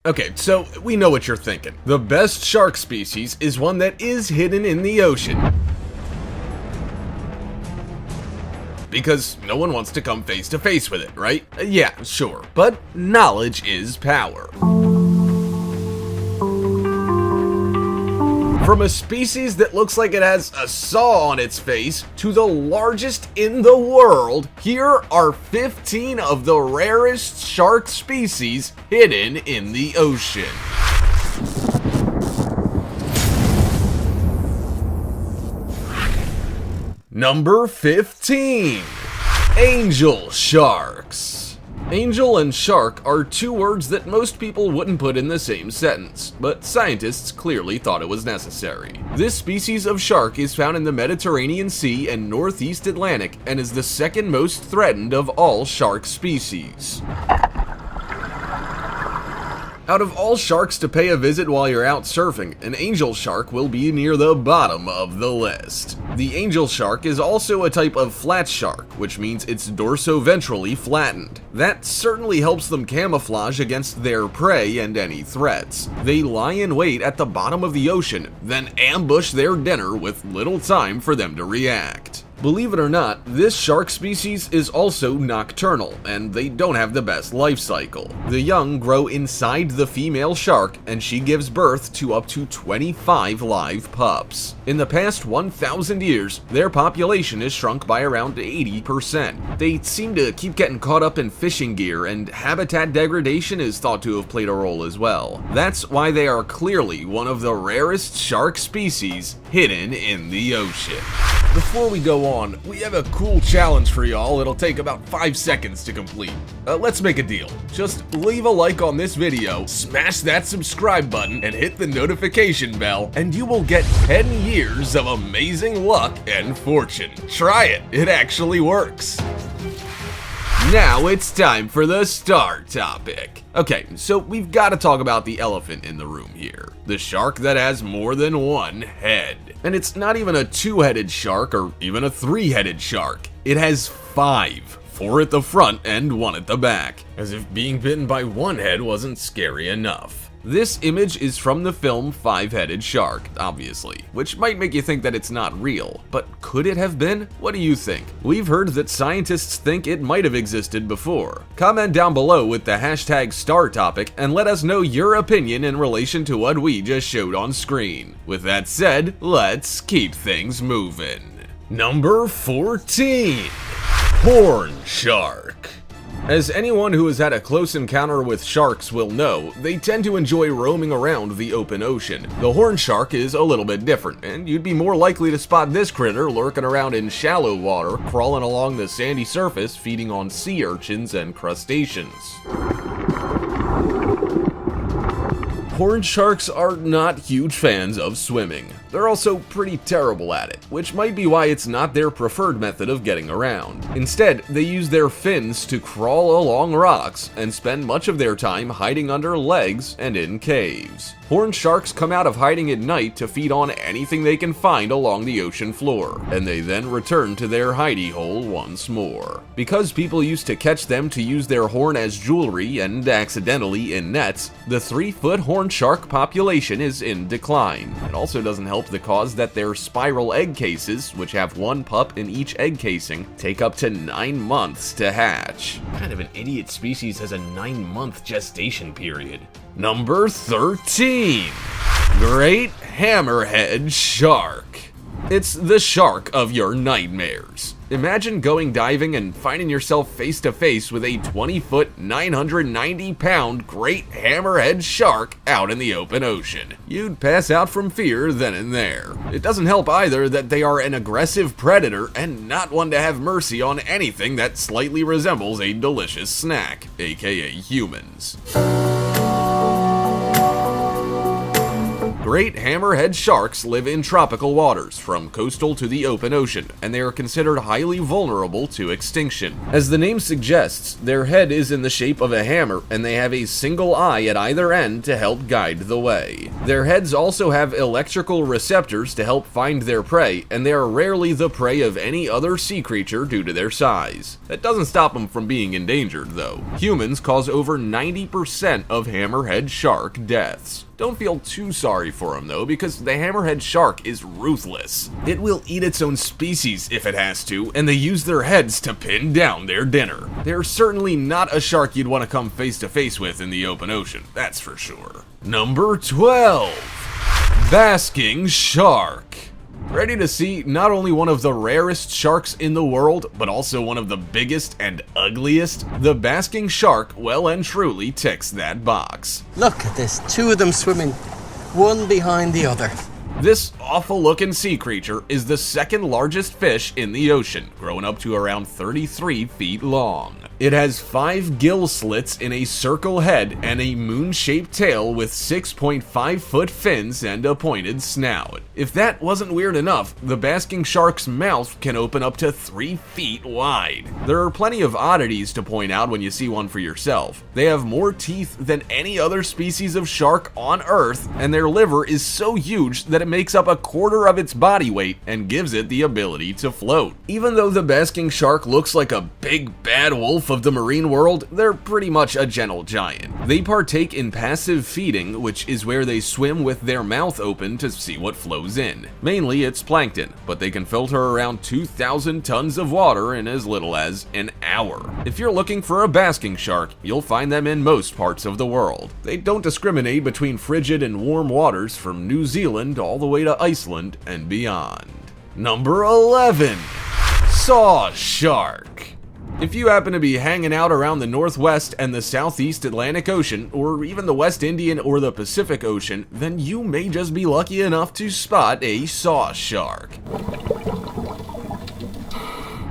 Okay, so we know what you're thinking. The best shark species is one that is hidden in the ocean. Because no one wants to come face to face with it, right? Yeah, sure. But knowledge is power. From a species that looks like it has a saw on its face to the largest in the world, here are 15 of the rarest shark species hidden in the ocean. Number 15. Angel sharks. Angel and shark are two words that most people wouldn't put in the same sentence, but scientists clearly thought it was necessary. This species of shark is found in the Mediterranean Sea and Northeast Atlantic and is the second most threatened of all shark species. Out of all sharks to pay a visit while you're out surfing, an angel shark will be near the bottom of the list. The angel shark is also a type of flat shark, which means it's dorsoventrally flattened. That certainly helps them camouflage against their prey and any threats. They lie in wait at the bottom of the ocean, then ambush their dinner with little time for them to react. Believe it or not, this shark species is also nocturnal, and they don't have the best life cycle. The young grow inside the female shark, and she gives birth to up to 25 live pups. In the past 1,000 years, their population has shrunk by around 80%. They seem to keep getting caught up in fishing gear, and habitat degradation is thought to have played a role as well. That's why they are clearly one of the rarest shark species hidden in the ocean. Before we go on, we have a cool challenge for y'all. It'll take about 5 seconds to complete. Let's make a deal. Just leave a like on this video, smash that subscribe button, and hit the notification bell, and you will get 10 years of amazing luck and fortune. Try it, it actually works. Now it's time for the star topic. Okay, so we've got to talk about the elephant in the room here. The shark that has more than one head. And it's not even a two-headed shark or even a three-headed shark. It has 5. 4 at the front and 1 at the back. As if being bitten by one head wasn't scary enough. This image is from the film Five-Headed Shark, obviously, which might make you think that it's not real, but could it have been? What do you think? We've heard that scientists think it might have existed before. Comment down below with the hashtag star topic and let us know your opinion in relation to what we just showed on screen. With that said, let's keep things moving. Number 14. Horn shark. As anyone who has had a close encounter with sharks will know, they tend to enjoy roaming around the open ocean. The horn shark is a little bit different, and you'd be more likely to spot this critter lurking around in shallow water, crawling along the sandy surface, feeding on sea urchins and crustaceans. Horn sharks are not huge fans of swimming. They're also pretty terrible at it, which might be why it's not their preferred method of getting around. Instead, they use their fins to crawl along rocks and spend much of their time hiding under legs and in caves. Horn sharks come out of hiding at night to feed on anything they can find along the ocean floor, and they then return to their hidey hole once more. Because people used to catch them to use their horn as jewelry and accidentally in nets, the 3-foot horn shark population is in decline. It also doesn't help the cause that their spiral egg cases, which have 1 pup in each egg casing, take up to 9 months to hatch. What kind of an idiot species has a 9-month gestation period? Number 13. Great hammerhead shark. It's the shark of your nightmares. Imagine going diving and finding yourself face to face with a 20-foot, 990-pound great hammerhead shark out in the open ocean. You'd pass out from fear then and there. It doesn't help either that they are an aggressive predator and not one to have mercy on anything that slightly resembles a delicious snack, aka humans. Great hammerhead sharks live in tropical waters, from coastal to the open ocean, and they are considered highly vulnerable to extinction. As the name suggests, their head is in the shape of a hammer, and they have a single eye at either end to help guide the way. Their heads also have electrical receptors to help find their prey, and they are rarely the prey of any other sea creature due to their size. That doesn't stop them from being endangered, though. Humans cause over 90% of hammerhead shark deaths. Don't feel too sorry for them though, because the hammerhead shark is ruthless. It will eat its own species if it has to, and they use their heads to pin down their dinner. They're certainly not a shark you'd want to come face to face with in the open ocean, that's for sure. Number 12. Basking shark. Ready to see not only one of the rarest sharks in the world, but also one of the biggest and ugliest? The basking shark well and truly ticks that box. Look at this, two of them swimming, one behind the other. This awful-looking sea creature is the second largest fish in the ocean, growing up to around 33 feet long. It has 5 gill slits in a circle head and a moon-shaped tail with 6.5-foot fins and a pointed snout. If that wasn't weird enough, the basking shark's mouth can open up to 3 feet wide. There are plenty of oddities to point out when you see one for yourself. They have more teeth than any other species of shark on Earth, and their liver is so huge that it makes up a quarter of its body weight and gives it the ability to float. Even though the basking shark looks like a big bad wolf of the marine world, they're pretty much a gentle giant. They partake in passive feeding, which is where they swim with their mouth open to see what flows in. Mainly it's plankton, but they can filter around 2,000 tons of water in as little as an hour. If you're looking for a basking shark, you'll find them in most parts of the world. They don't discriminate between frigid and warm waters from New Zealand all the way to Iceland and beyond. Number 11. Saw shark. If you happen to be hanging out around the Northwest and the Southeast Atlantic Ocean, or even the West Indian or the Pacific Ocean, then you may just be lucky enough to spot a saw shark.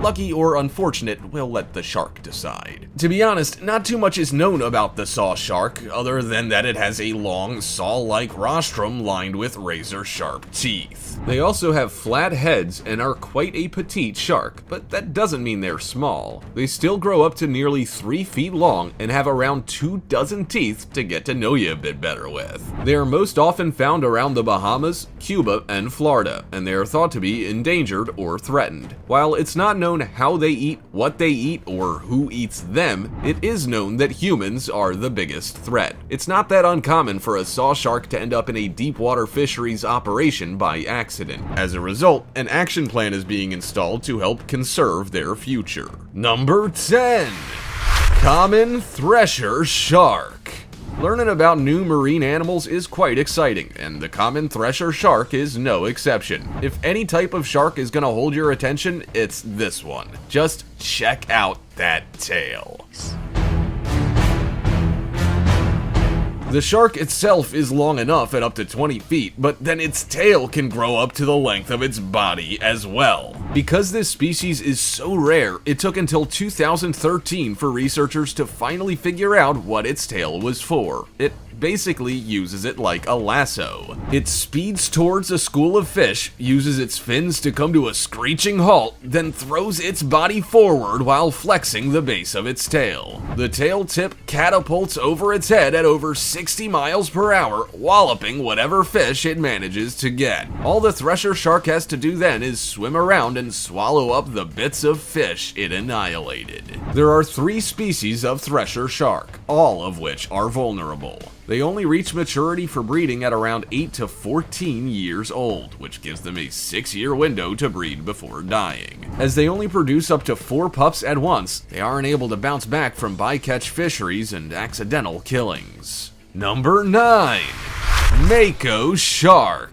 Lucky or unfortunate, we'll let the shark decide. To be honest, not too much is known about the saw shark, other than that it has a long, saw-like rostrum lined with razor-sharp teeth. They also have flat heads and are quite a petite shark, but that doesn't mean they're small. They still grow up to nearly 3 feet long and have around 24 teeth to get to know you a bit better with. They are most often found around the Bahamas, Cuba, and Florida, and they are thought to be endangered or threatened. While it's not known how they eat, what they eat, or who eats them, it is known that humans are the biggest threat. It's not that uncommon for a saw shark to end up in a deep water fisheries operation by accident. As a result, an action plan is being installed to help conserve their future. Number 10. Common thresher shark. Learning about new marine animals is quite exciting, and the common thresher shark is no exception. If any type of shark is gonna hold your attention, it's this one. Just check out that tail. The shark itself is long enough at up to 20 feet, but then its tail can grow up to the length of its body as well. Because this species is so rare, it took until 2013 for researchers to finally figure out what its tail was for. It basically uses it like a lasso. It speeds towards a school of fish, uses its fins to come to a screeching halt, then throws its body forward while flexing the base of its tail. The tail tip catapults over its head at over 60 miles per hour, walloping whatever fish it manages to get. All the thresher shark has to do then is swim around and swallow up the bits of fish it annihilated. There are 3 species of thresher shark, all of which are vulnerable. They only reach maturity for breeding at around 8 to 14 years old, which gives them a 6-year window to breed before dying. As they only produce up to 4 pups at once, they aren't able to bounce back from bycatch fisheries and accidental killings. Number 9. Mako shark.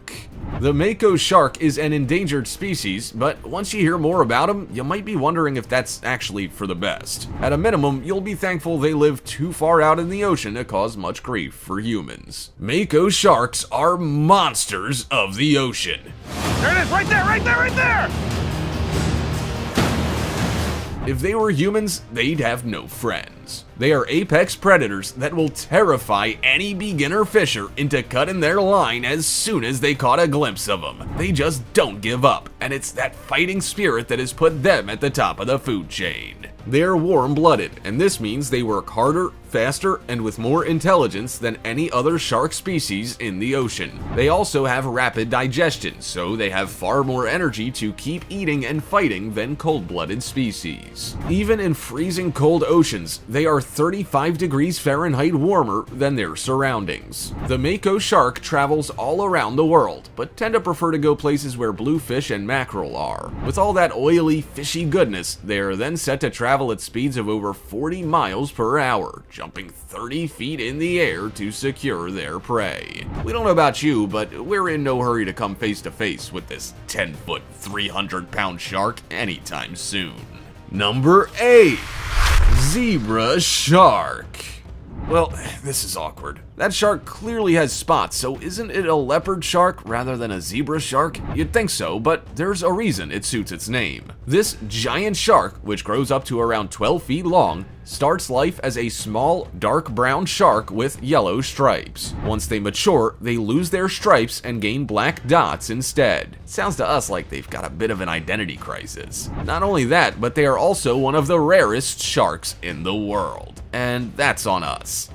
The Mako shark is an endangered species, but once you hear more about them, you might be wondering if that's actually for the best. At a minimum, you'll be thankful they live too far out in the ocean to cause much grief for humans. Mako sharks are monsters of the ocean. There it is, right there, right there, right there! If they were humans, they'd have no friends. They are apex predators that will terrify any beginner fisher into cutting their line as soon as they caught a glimpse of them. They just don't give up, and it's that fighting spirit that has put them at the top of the food chain. They're warm-blooded, and this means they work harder, faster, and with more intelligence than any other shark species in the ocean. They also have rapid digestion, so they have far more energy to keep eating and fighting than cold-blooded species. Even in freezing cold oceans, they are 35 degrees Fahrenheit warmer than their surroundings. The mako shark travels all around the world, but tend to prefer to go places where bluefish and mackerel are. With all that oily, fishy goodness, they are then set to travel at speeds of over 40 miles per hour, jumping 30 feet in the air to secure their prey. We don't know about you, but we're in no hurry to come face to face with this 10-foot, 300-pound shark anytime soon. Number 8. Zebra shark. Well, this is awkward. That shark clearly has spots, so isn't it a leopard shark rather than a zebra shark? You'd think so, but there's a reason it suits its name. This giant shark, which grows up to around 12 feet long, starts life as a small, dark brown shark with yellow stripes. Once they mature, they lose their stripes and gain black dots instead. Sounds to us like they've got a bit of an identity crisis. Not only that, but they are also one of the rarest sharks in the world. And that's on us.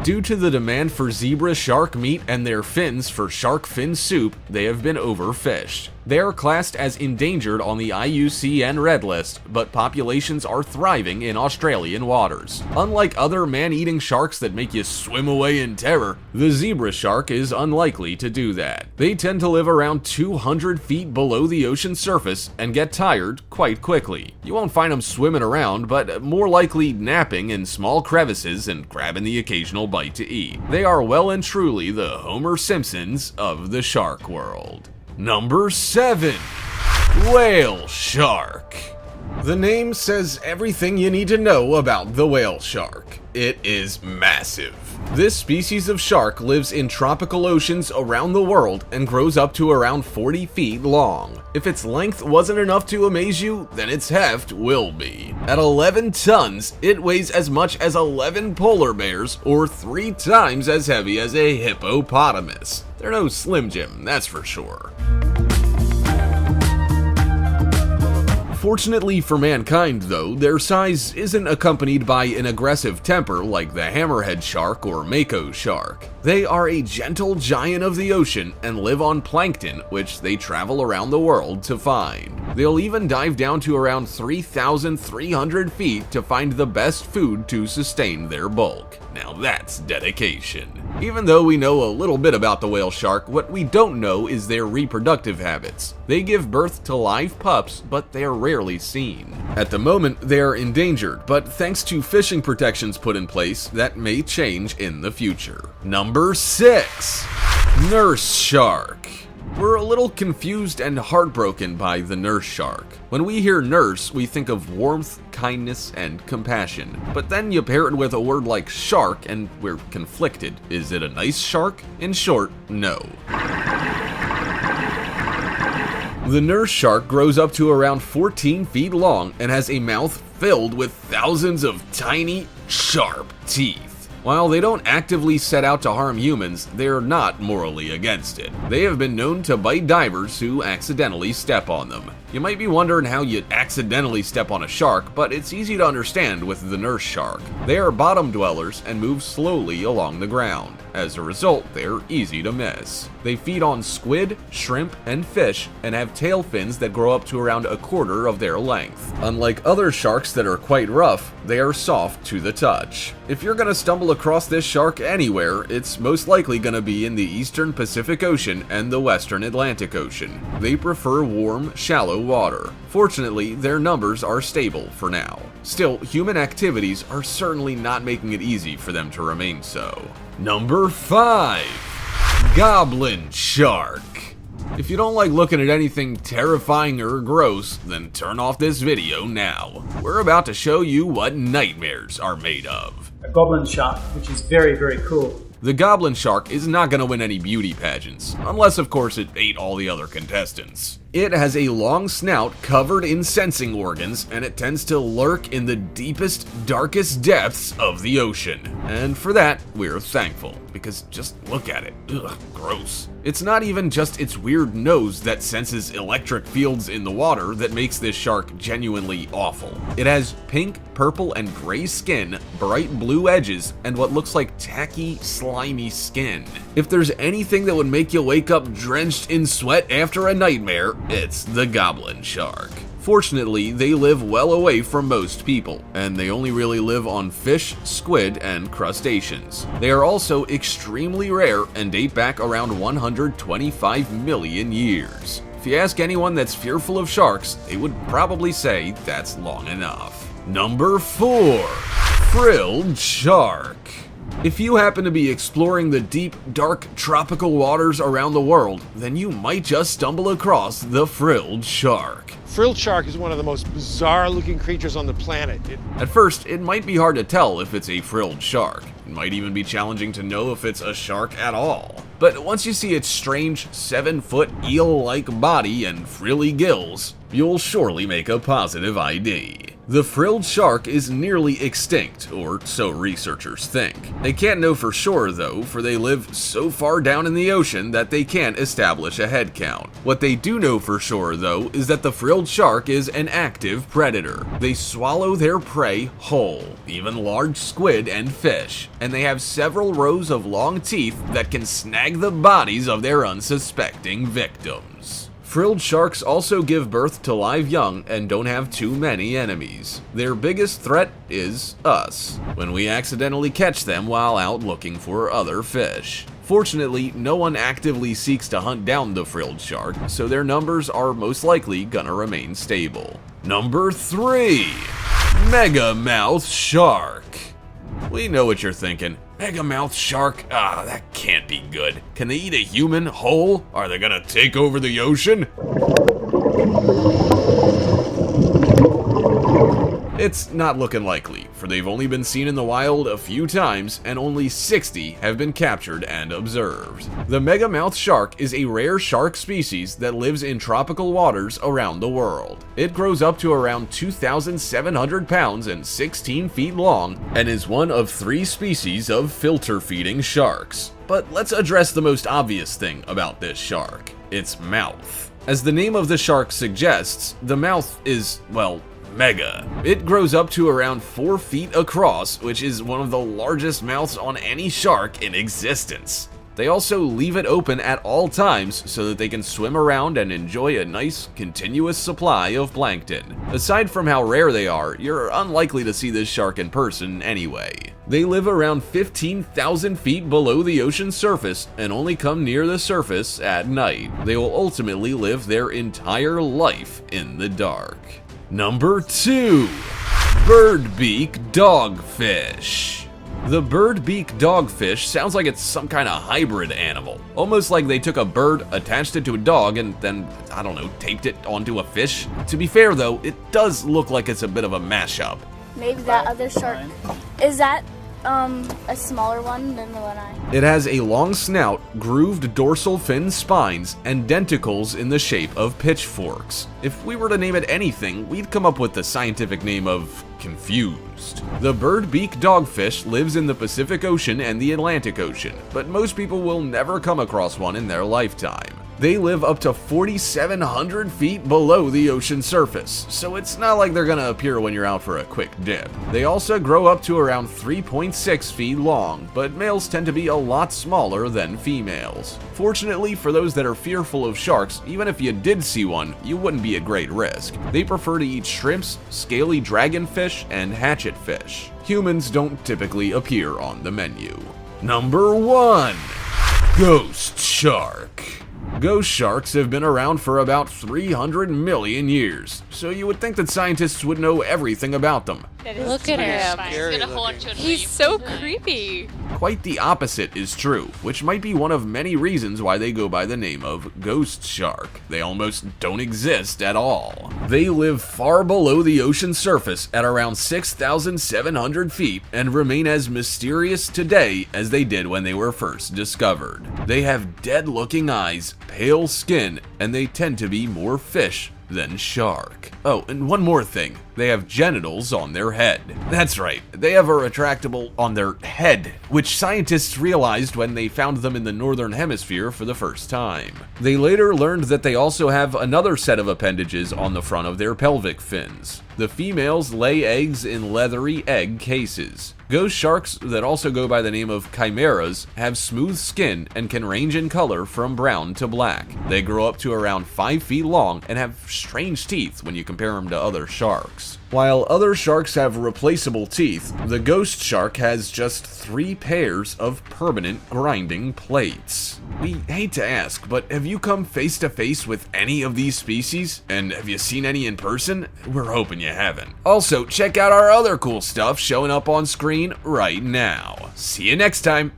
Due to the demand for zebra shark meat and their fins for shark fin soup, they have been overfished. They are classed as endangered on the IUCN Red List, but populations are thriving in Australian waters. Unlike other man-eating sharks that make you swim away in terror, the zebra shark is unlikely to do that. They tend to live around 200 feet below the ocean surface and get tired quite quickly. You won't find them swimming around, but more likely napping in small crevices and grabbing the occasional bite to eat. They are well and truly the Homer Simpsons of the shark world. Number 7. Whale shark. The name says everything you need to know about the whale shark. It is massive. This species of shark lives in tropical oceans around the world and grows up to around 40 feet long. If its length wasn't enough to amaze you, then its heft will be. At 11 tons, it weighs as much as 11 polar bears, or 3 times as heavy as a hippopotamus. They're no Slim Jim, that's for sure. Fortunately for mankind, though, their size isn't accompanied by an aggressive temper like the hammerhead shark or mako shark. They are a gentle giant of the ocean and live on plankton, which they travel around the world to find. They'll even dive down to around 3,300 feet to find the best food to sustain their bulk. Now that's dedication. Even though we know a little bit about the whale shark, what we don't know is their reproductive habits. They give birth to live pups, but they are rarely seen. At the moment, they are endangered, but thanks to fishing protections put in place, that may change in the future. Number 6. Nurse shark. We're a little confused and heartbroken by the nurse shark. When we hear nurse, we think of warmth, kindness, and compassion. But then you pair it with a word like shark and we're conflicted. Is it a nice shark? In short, no. The nurse shark grows up to around 14 feet long and has a mouth filled with thousands of tiny, sharp teeth. While they don't actively set out to harm humans, they're not morally against it. They have been known to bite divers who accidentally step on them. You might be wondering how you accidentally step on a shark, but it's easy to understand with the nurse shark. They are bottom dwellers and move slowly along the ground. As a result, they're easy to miss. They feed on squid, shrimp, and fish, and have tail fins that grow up to around a quarter of their length. Unlike other sharks that are quite rough, they are soft to the touch. If you're gonna stumble across this shark anywhere, it's most likely gonna be in the eastern Pacific Ocean and the western Atlantic Ocean. They prefer warm, shallow water. Fortunately, their numbers are stable for now. Still, human activities are certainly not making it easy for them to remain so. Number 5. Goblin shark. If you don't like looking at anything terrifying or gross, then turn off this video now. We're about to show you what nightmares are made of. A goblin shark, which is very, very cool. The goblin shark is not going to win any beauty pageants, unless of course it ate all the other contestants. It has a long snout covered in sensing organs, and it tends to lurk in the deepest, darkest depths of the ocean. And for that, we're thankful, because just look at it. Ugh, gross. It's not even just its weird nose that senses electric fields in the water that makes this shark genuinely awful. It has pink, purple, and gray skin, bright blue edges, and what looks like tacky, slimy skin. If there's anything that would make you wake up drenched in sweat after a nightmare, it's the goblin shark. Fortunately, they live well away from most people, and they only really live on fish, squid, and crustaceans. They are also extremely rare and date back around 125 million years. If you ask anyone that's fearful of sharks, they would probably say that's long enough. Number 4. Frilled shark. If you happen to be exploring the deep, dark, tropical waters around the world, then you might just stumble across the frilled shark. Frilled shark is one of the most bizarre-looking creatures on the planet. At first, it might be hard to tell if it's a frilled shark. It might even be challenging to know if it's a shark at all. But once you see its strange 7-foot eel-like body and frilly gills, you'll surely make a positive ID. The frilled shark is nearly extinct, or so researchers think. They can't know for sure though, for they live so far down in the ocean that they can't establish a head count. What they do know for sure though is that the frilled shark is an active predator. They swallow their prey whole, even large squid and fish, and they have several rows of long teeth that can snag the bodies of their unsuspecting victims. Frilled sharks also give birth to live young and don't have too many enemies. Their biggest threat is us, when we accidentally catch them while out looking for other fish. Fortunately, no one actively seeks to hunt down the frilled shark, so their numbers are most likely gonna remain stable. Number 3. Megamouth shark. We know what you're thinking. Megamouth shark? Ah, that can't be good. Can they eat a human whole? Are they gonna take over the ocean? It's not looking likely, for they've only been seen in the wild a few times, and only 60 have been captured and observed. The megamouth shark is a rare shark species that lives in tropical waters around the world. It grows up to around 2,700 pounds and 16 feet long, and is one of 3 species of filter-feeding sharks. But let's address the most obvious thing about this shark: its mouth. As the name of the shark suggests, the mouth is, well, mega. It grows up to around 4 feet across, which is one of the largest mouths on any shark in existence. They also leave it open at all times so that they can swim around and enjoy a nice, continuous supply of plankton. Aside from how rare they are, you're unlikely to see this shark in person anyway. They live around 15,000 feet below the ocean surface and only come near the surface at night. They will ultimately live their entire life in the dark. Number 2. Birdbeak dogfish. The birdbeak dogfish sounds like it's some kind of hybrid animal. Almost like they took a bird, attached it to a dog, and then, I don't know, taped it onto a fish. To be fair though, it does look like it's a bit of a mashup. Maybe that other shark. Is that a smaller one than the one I... It has a long snout, grooved dorsal fin spines, and denticles in the shape of pitchforks. If we were to name it anything, we'd come up with the scientific name of confused. The birdbeak dogfish lives in the Pacific Ocean and the Atlantic Ocean, but most people will never come across one in their lifetime. They live up to 4,700 feet below the ocean surface, so it's not like they're gonna appear when you're out for a quick dip. They also grow up to around 3.6 feet long, but males tend to be a lot smaller than females. Fortunately for those that are fearful of sharks, even if you did see one, you wouldn't be at great risk. They prefer to eat shrimps, scaly dragonfish, and hatchetfish. Humans don't typically appear on the menu. Number 1. Ghost shark. Ghost sharks have been around for about 300 million years, so you would think that scientists would know everything about them. Look at him. Scary He's gonna hold looking. to a He's dream. so creepy. Quite the opposite is true, which might be one of many reasons why they go by the name of ghost shark. They almost don't exist at all. They live far below the ocean surface at around 6,700 feet and remain as mysterious today as they did when they were first discovered. They have dead-looking eyes, pale skin, and they tend to be more fish than shark. Oh, and one more thing. They have genitals on their head. That's right, they have a retractable on their head, which scientists realized when they found them in the northern hemisphere for the first time. They later learned that they also have another set of appendages on the front of their pelvic fins. The females lay eggs in leathery egg cases. Ghost sharks that also go by the name of chimeras have smooth skin and can range in color from brown to black. They grow up to around 5 feet long and have strange teeth when you compare them to other sharks. While other sharks have replaceable teeth, the ghost shark has just 3 pairs of permanent grinding plates. We hate to ask, but have you come face to face with any of these species? And have you seen any in person? We're hoping you haven't. Also, check out our other cool stuff showing up on screen right now. See you next time!